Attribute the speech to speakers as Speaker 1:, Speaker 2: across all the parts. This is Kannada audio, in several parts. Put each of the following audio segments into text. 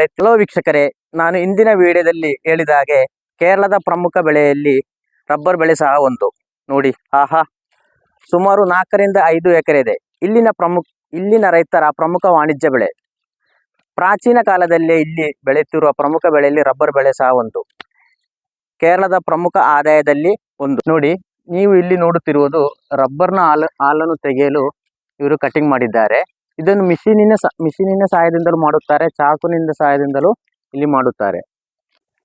Speaker 1: ಹಲೋ ವೀಕ್ಷಕರೇ, ನಾನು ಇಂದಿನ ವಿಡಿಯೋದಲ್ಲಿ ಹೇಳಿದ ಹಾಗೆ ಕೇರಳದ ಪ್ರಮುಖ ಬೆಳೆಯಲ್ಲಿ ರಬ್ಬರ್ ಬೆಳೆ ಸಹ ಒಂದು. ನೋಡಿ, ಆಹಾ, ಸುಮಾರು 4 ರಿಂದ 5 ಎಕರೆ ಇದೆ. ಇಲ್ಲಿನ ರೈತರ ಪ್ರಮುಖ ವಾಣಿಜ್ಯ ಬೆಳೆ. ಪ್ರಾಚೀನ ಕಾಲದಲ್ಲೇ ಇಲ್ಲಿ ಬೆಳೆಯುತ್ತಿರುವ ಪ್ರಮುಖ ಬೆಳೆಯಲ್ಲಿ ರಬ್ಬರ್ ಬೆಳೆ ಸಹ ಒಂದು. ಕೇರಳದ ಪ್ರಮುಖ ಆದಾಯದಲ್ಲಿ ಒಂದು. ನೋಡಿ, ನೀವು ಇಲ್ಲಿ ನೋಡುತ್ತಿರುವುದು ರಬ್ಬರ್ನ ಹಾಲನ್ನು ತೆಗೆಯಲು ಇವರು ಕಟಿಂಗ್ ಮಾಡಿದ್ದಾರೆ. ಇದನ್ನು ಮಿಷಿನಿನ ಸಹಾಯದಿಂದಲೂ ಮಾಡುತ್ತಾರೆ, ಚಾಕುವಿನ ಸಹಾಯದಿಂದಲೂ ಇಲ್ಲಿ ಮಾಡುತ್ತಾರೆ.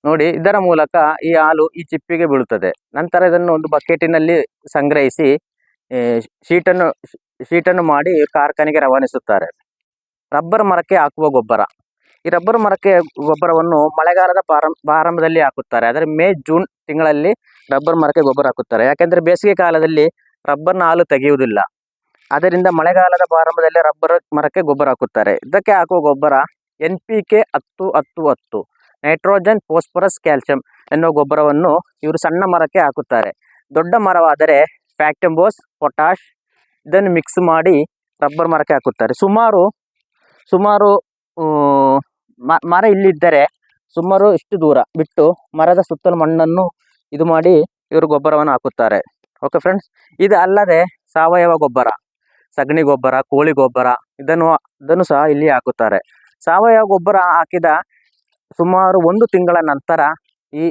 Speaker 1: ನೋಡಿ, ಇದರ ಮೂಲಕ ಈ ಹಾಲು ಈ ಚಿಪ್ಪಿಗೆ ಬೀಳುತ್ತದೆ. ನಂತರ ಇದನ್ನು ಒಂದು ಬಕೆಟಿನಲ್ಲಿ ಸಂಗ್ರಹಿಸಿ ಶೀಟನ್ನು ಮಾಡಿ ಕಾರ್ಖಾನೆಗೆ ರವಾನಿಸುತ್ತಾರೆ. ರಬ್ಬರ್ ಮರಕ್ಕೆ ಹಾಕುವ ಗೊಬ್ಬರ. ಈ ರಬ್ಬರ್ ಮರಕ್ಕೆ ಗೊಬ್ಬರವನ್ನು ಮಳೆಗಾಲದ ಪ್ರಾರಂಭದಲ್ಲಿ ಹಾಕುತ್ತಾರೆ. ಆದರೆ ಮೇ ಜೂನ್ ತಿಂಗಳಲ್ಲಿ ರಬ್ಬರ್ ಮರಕ್ಕೆ ಗೊಬ್ಬರ ಹಾಕುತ್ತಾರೆ. ಯಾಕೆಂದರೆ ಬೇಸಿಗೆ ಕಾಲದಲ್ಲಿ ರಬ್ಬರ್ನ ಹಾಲು ತೆಗೆಯುವುದಿಲ್ಲ. ಅದರಿಂದ ಮಳೆಗಾಲದ ಪ್ರಾರಂಭದಲ್ಲಿ ರಬ್ಬರ್ ಮರಕ್ಕೆ ಗೊಬ್ಬರ ಹಾಕುತ್ತಾರೆ. ಇದಕ್ಕೆ ಹಾಕುವ ಗೊಬ್ಬರ NPK 10-10-10 ನೈಟ್ರೋಜನ್, ಫಾಸ್ಫರಸ್, ಕ್ಯಾಲ್ಸಿಯಂ ಎನ್ನುವ ಗೊಬ್ಬರವನ್ನು ಇವರು ಸಣ್ಣ ಮರಕ್ಕೆ ಹಾಕುತ್ತಾರೆ. ದೊಡ್ಡ ಮರವಾದರೆ ಫ್ಯಾಕ್ಟಂಬೋಸ್, ಪೊಟ್ಯಾಷ್ ಇದನ್ನು ಮಿಕ್ಸ್ ಮಾಡಿ ರಬ್ಬರ್ ಮರಕ್ಕೆ ಹಾಕುತ್ತಾರೆ. ಸುಮಾರು ಮರ ಇಲ್ಲಿದ್ದರೆ ಸುಮಾರು ಇಷ್ಟು ದೂರ ಬಿಟ್ಟು ಮರದ ಸುತ್ತಲೂ ಮಣ್ಣನ್ನು ಇದು ಮಾಡಿ ಇವರು ಗೊಬ್ಬರವನ್ನು ಹಾಕುತ್ತಾರೆ. ಓಕೆ ಫ್ರೆಂಡ್ಸ್, ಇದು ಅಲ್ಲದೆ ಸಾವಯವ ಗೊಬ್ಬರ, ಸಗಣಿ ಗೊಬ್ಬರ, ಕೋಳಿ ಗೊಬ್ಬರ ಇದನ್ನು ಸಹ ಇಲ್ಲಿ ಹಾಕುತ್ತಾರೆ. ಸಾವಯವ ಗೊಬ್ಬರ ಹಾಕಿದ ಸುಮಾರು 1 ತಿಂಗಳ ನಂತರ ಈ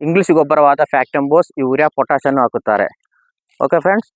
Speaker 1: ಇಂಗ್ಲಿಷ್ ಗೊಬ್ಬರವಾದ ಫ್ಯಾಕ್ಟಂಬೋಸ್, ಯೂರಿಯಾ, ಪೊಟ್ಯಾಷನ್ನು ಹಾಕುತ್ತಾರೆ. Okay friends,